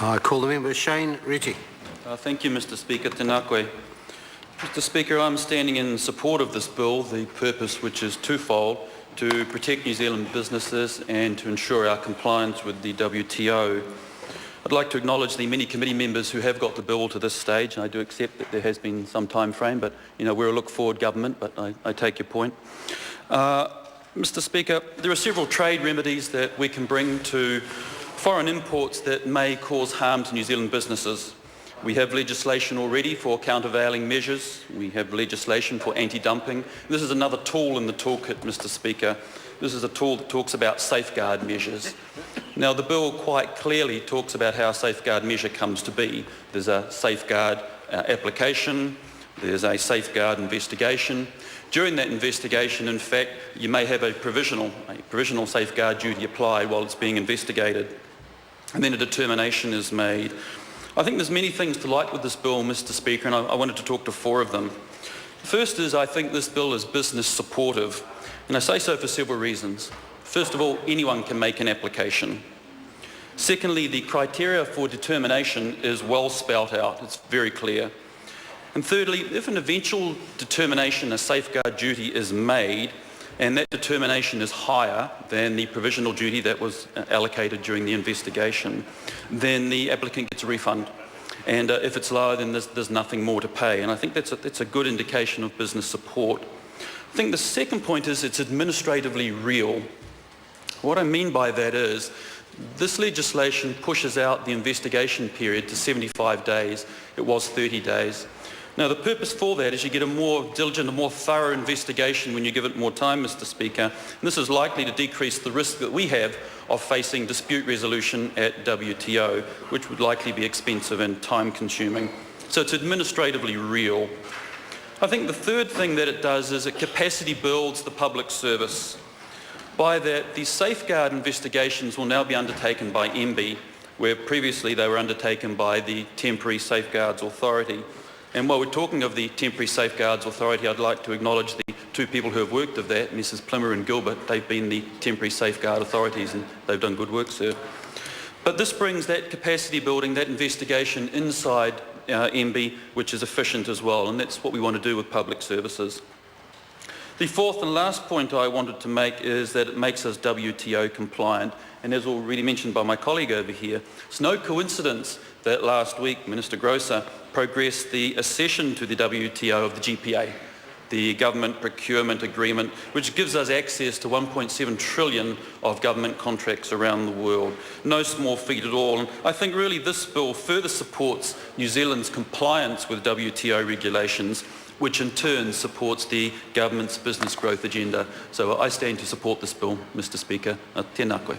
I call the member Shane Ritchie. Thank you, Mr Speaker. Tēnā koe. Mr Speaker, I'm standing in support of this bill, the purpose which is twofold: to protect New Zealand businesses and to ensure our compliance with the WTO. I'd like to acknowledge the many committee members who have got the bill to this stage, and I do accept that there has been some time frame, but we're a look-forward government, but I take your point. Mr Speaker, there are several trade remedies that we can bring to foreign imports that may cause harm to New Zealand businesses. We have legislation already for countervailing measures. We have legislation for anti-dumping. This is another tool in the toolkit, Mr Speaker. This is a tool that talks about safeguard measures. Now, the bill quite clearly talks about how a safeguard measure comes to be. There's a safeguard application, there's a safeguard investigation. During that investigation, in fact, you may have a provisional safeguard duty applied while it's being investigated, and then a determination is made. I think there's many things to like with this bill, Mr Speaker, and I wanted to talk to four of them. The first is I think this bill is business supportive, and I say so for several reasons. First of all, anyone can make an application. Secondly, the criteria for determination is well spelt out. It's very clear. And thirdly, if an eventual determination, a safeguard duty is made, and that determination is higher than the provisional duty that was allocated during the investigation, then the applicant gets a refund. And if it's lower, then there's nothing more to pay. And I think that's a good indication of business support. I think the second point is it's administratively real. What I mean by that is this legislation pushes out the investigation period to 75 days. It was 30 days. Now, the purpose for that is you get a more diligent, a more thorough investigation when you give it more time, Mr Speaker. And this is likely to decrease the risk that we have of facing dispute resolution at WTO, which would likely be expensive and time-consuming. So it's administratively real. I think the third thing that it does is it capacity builds the public service. By that, these safeguard investigations will now be undertaken by MB, where previously they were undertaken by the Temporary Safeguards Authority. And while we're talking of the Temporary Safeguards Authority, I'd like to acknowledge the two people who have worked of that, Mrs Plimmer and Gilbert. They've been the Temporary Safeguard Authorities and they've done good work, sir. But this brings that capacity building, that investigation inside MB, which is efficient as well, and that's what we want to do with public services. The fourth and last point I wanted to make is that it makes us WTO compliant. And as already mentioned by my colleague over here, it's no coincidence that last week Minister Grosser progressed the accession to the WTO of the GPA, the Government Procurement Agreement, which gives us access to 1.7 trillion of government contracts around the world. No small feat at all. And I think really this bill further supports New Zealand's compliance with WTO regulations, which in turn supports the government's business growth agenda. So I stand to support this bill, Mr Speaker. Tēnā koe.